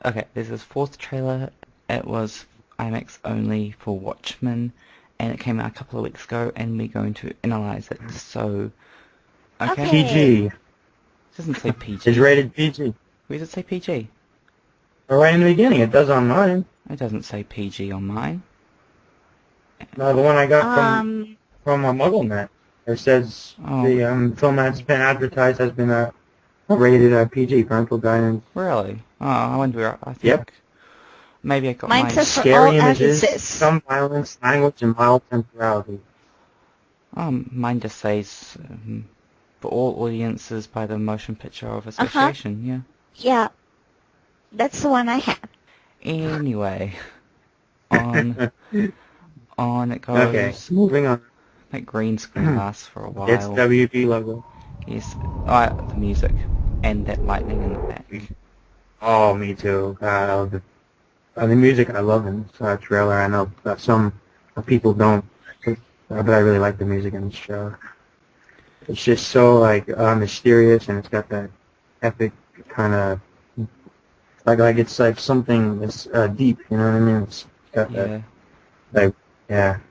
Okay, there's this fourth trailer. It was IMAX only for Watchmen, and it came out a couple of weeks ago, and we're going to analyze it. So, okay. Okay. PG. It doesn't say PG. It's rated PG. Where does it say PG? Right in the beginning, it does on mine. It doesn't say PG on mine. No, the one I got from a MuggleNet. It says the film that's been advertised has been rated PG, parental guidance. Really? Oh, I wonder. I think Yep. maybe I got Mine mine. says for Scary all images, ages. some violence, language, and mild temporality. Mine just says for all audiences by the Motion Picture of Association. Yeah. Yeah, that's the one I have. Anyway, on it goes. Okay, moving on. That green screen lasts for a while. It's WB logo. Yes. The music and that lightning in the back. Oh, me too. The music I love in this trailer. I know some people don't, but I really like the music in the show. It's just so mysterious, and it's got that epic kind of like it's like something that's deep. You know what I mean? It's got that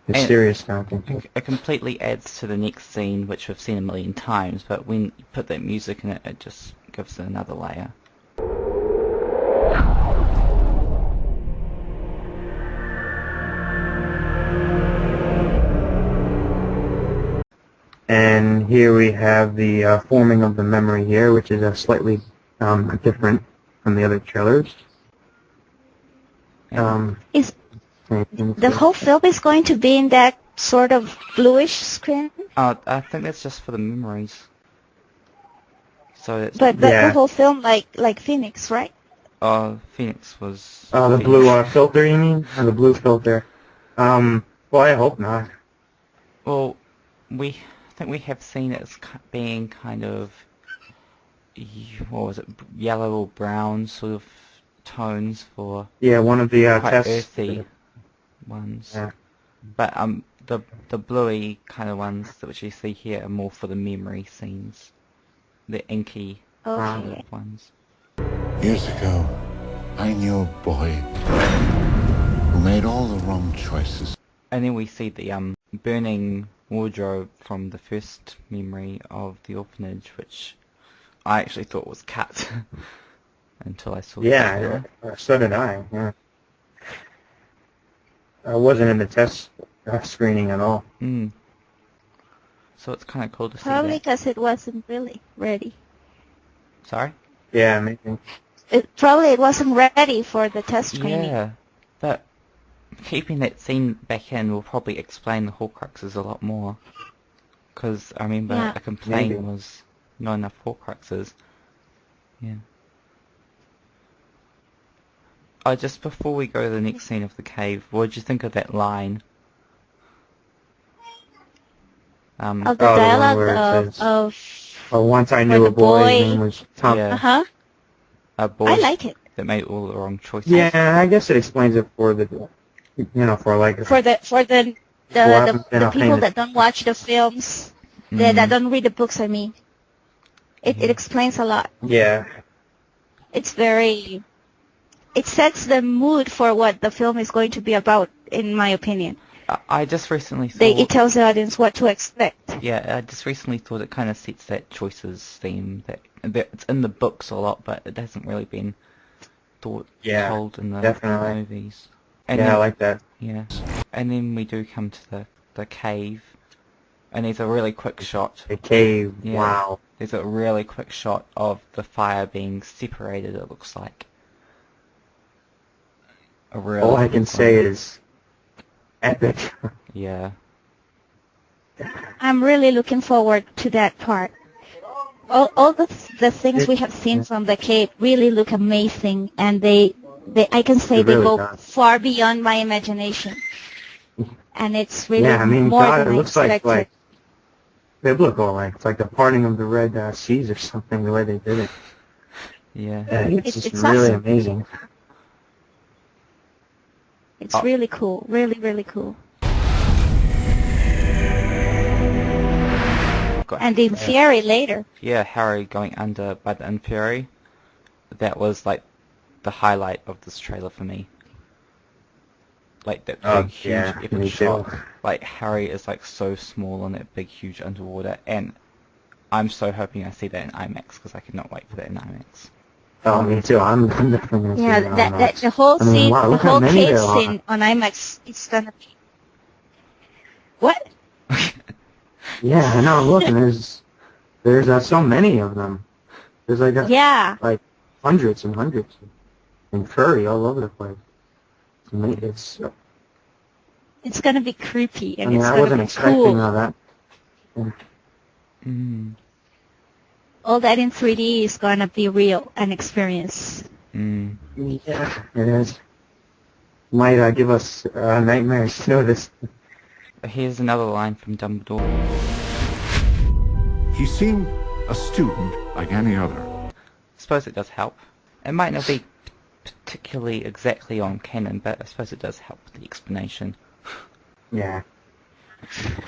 mysterious kind of thing. It completely adds to the next scene, which we've seen a million times. But when you put that music in it, it just gives it another layer. And here we have the forming of the memory here, which is slightly different from the other trailers. The whole film is going to be in that sort of bluish screen? I think that's just for the memories. So it's But the whole film, like Phoenix, right? Phoenix was... the blue filter, you mean? Or the blue filter? Well, I hope not. Well, I think we have seen it as being kind of, what was it, yellow or brown sort of tones for... Yeah, one of the quite tests. earthy ones. Yeah. But the bluey kind of ones that which you see here are more for the memory scenes. The inky sort of ones. Years ago, I knew a boy who made all the wrong choices. And then we see the burning wardrobe from the first memory of the orphanage, which I actually thought was cut until I saw it. Yeah, so did I. Yeah. I wasn't in the test screening at all. So it's kind of cool to see Probably because it wasn't really ready. Sorry? Yeah, maybe. Probably it wasn't ready for the test screening. Yeah, but keeping that scene back in will probably explain the Horcruxes a lot more. Because I remember a complaint was not enough Horcruxes. Yeah. Just before we go to the next scene of the cave, what did you think of that line? Of the dialogue of... once I knew a boy, his name was Tom. Yeah. A boy I like it. that made all the wrong choices. Yeah, I guess it explains it for the, for the people that don't watch the films, that don't read the books. I mean, it explains a lot. Yeah. It sets the mood for what the film is going to be about, in my opinion. I just recently thought... It tells the audience what to expect. Yeah, I just recently thought it kind of sets that choices theme that it's in the books a lot, but it hasn't really been told in the movies. And I like that. Yeah, and then we do come to the cave, and there's a really quick shot. The cave, yeah, wow. There's a really quick shot of the fire being separated, it looks like. All I can say is epic. Yeah. I'm really looking forward to that part. All the things we have seen from the cave really look amazing, and I can say they go far beyond my imagination. And it's really more than I expected. Like biblical, it's like the parting of the Red Seas or something, the way they did it. Yeah. It's just really amazing. It's really cool. Really, really cool. And the Inferi later. Yeah, Harry going under by the Inferi. That was like the highlight of this trailer for me. Like that Oh, big, huge, yeah, epic me shot. too. Like Harry is like so small on that big, huge underwater, and I'm so hoping I see that in IMAX because I cannot wait for that in IMAX. Oh, me too. I'm definitely going to see Yeah, it on that IMAX. the whole I mean, scene, wow, the look how whole many cave there are. scene on IMAX, it's gonna be what? Yeah, I know. Look, and there's so many of them. There's Yeah, like hundreds and hundreds, and furry all over the place. It's it's gonna be creepy I and mean, it's I gonna wasn't be expecting cool. all that. All that in 3D is gonna be real an experience. Yeah, it is. Might give us nightmares to this. Here's another line from Dumbledore. He seemed a student like any other. I suppose it does help. It might not be particularly exactly on canon, but I suppose it does help with the explanation. Yeah.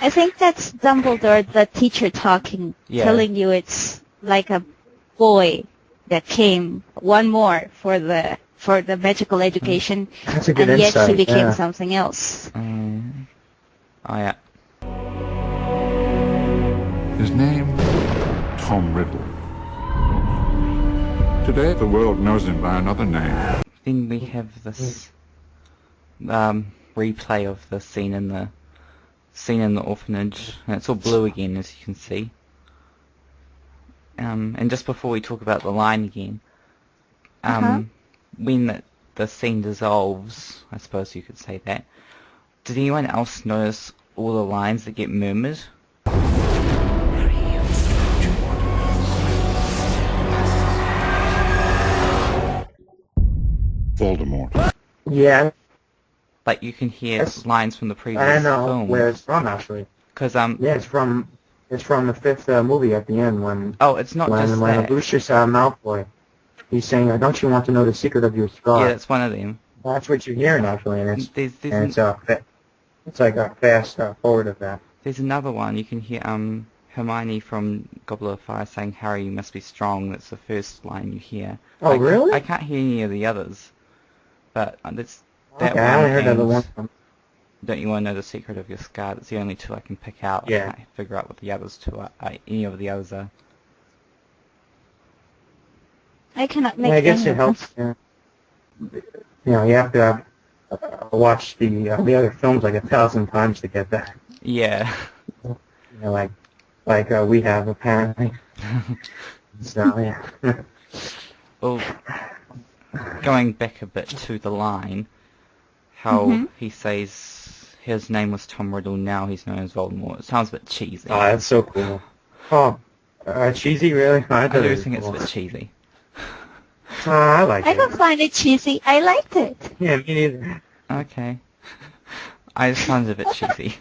I think that's Dumbledore, the teacher talking, Yeah. telling you it's like a boy that came one more for the magical education, That's a good and yet insight. he became Yeah. something else. Oh yeah. His name, Tom Riddle. Today, the world knows him by another name. Then we have this replay of the scene in the orphanage, and it's all blue again, as you can see. And just before we talk about the line again, when the scene dissolves, I suppose you could say that. Did anyone else notice all the lines that get murmured? Voldemort. Yeah, Like you can hear Yes. lines from the previous I know film. where it's from actually. Because Yeah, it's from the fifth movie at the end when oh, it's not just that. Lucius Malfoy, he's saying, "Don't you want to know the secret of your scar?" Yeah, that's one of them. That's what you're hearing actually, and There's it's like a fast forward of that. There's another one. You can hear Hermione from Goblet of Fire saying, "Harry, you must be strong." That's the first line you hear. Oh, really? I can't hear any of the others, but that's that Okay, one. I only heard that and the one from. Don't you want to know the secret of your scar? That's the only two I can pick out. Yeah. I can't figure out what the others two are. Any of the others are. I cannot make Yeah, I guess any it of helps. Yeah. You know, you have to watch the other films like 1,000 times to get that. Yeah. You know, like we have apparently. So yeah. Well, going back a bit to the line, how he says his name was Tom Riddle, now he's known as Voldemort. It sounds a bit cheesy. Oh, that's so cool. Oh, cheesy, really? I do think it's a bit cheesy. I like I it. don't find it cheesy. I liked it. Yeah, me neither. Okay. I just found it a bit cheesy.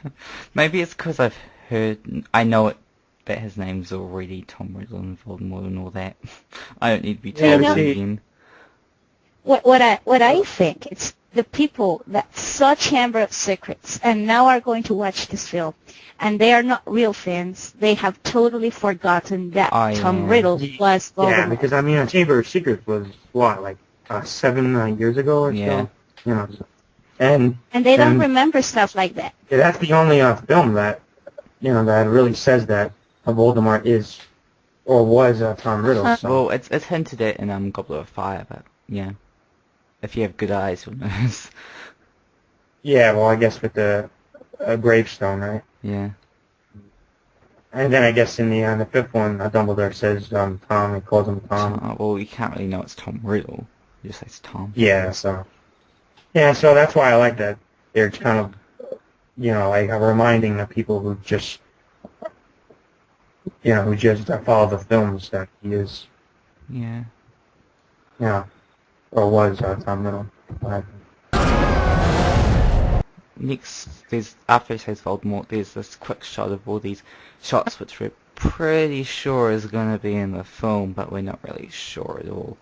Maybe it's because I know it, that his name's already Tom Riddle and Voldemort and all that. I don't need to be told Yeah, it see- again. What I think, it's the people that saw Chamber of Secrets and now are going to watch this film, and they are not real fans. They have totally forgotten that Oh, Tom yeah. Riddle was Voldemort. Yeah, because I mean, Chamber of Secrets was what, like 7 years ago or Yeah. so. You know, and And they don't remember stuff like that. yeah, that's the only film that that really says that Voldemort is or was Tom Riddle. So. Well, it's hinted at in Goblet of Fire, but yeah. If you have good eyes, who knows? Yeah, well, I guess with the gravestone, right? Yeah. And then I guess in the fifth one, Dumbledore says Tom. He calls him Tom. Well, you can't really know it's Tom Riddle. You just say it's Tom. Yeah, so that's why I like that. They're kind of, like reminding the people who just, follow the films that he is, Yeah. or was Tom Riddle. Next, after he says Voldemort, there's this quick shot of all these shots which we're pretty sure is going to be in the film, but we're not really sure at all.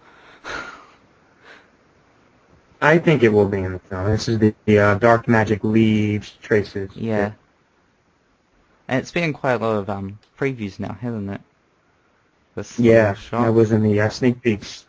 I think it will be in the film. This is the dark magic leaves traces. Yeah. And it's been in quite a lot of previews now, hasn't it? This little Yeah, shot. that was in the sneak peeks.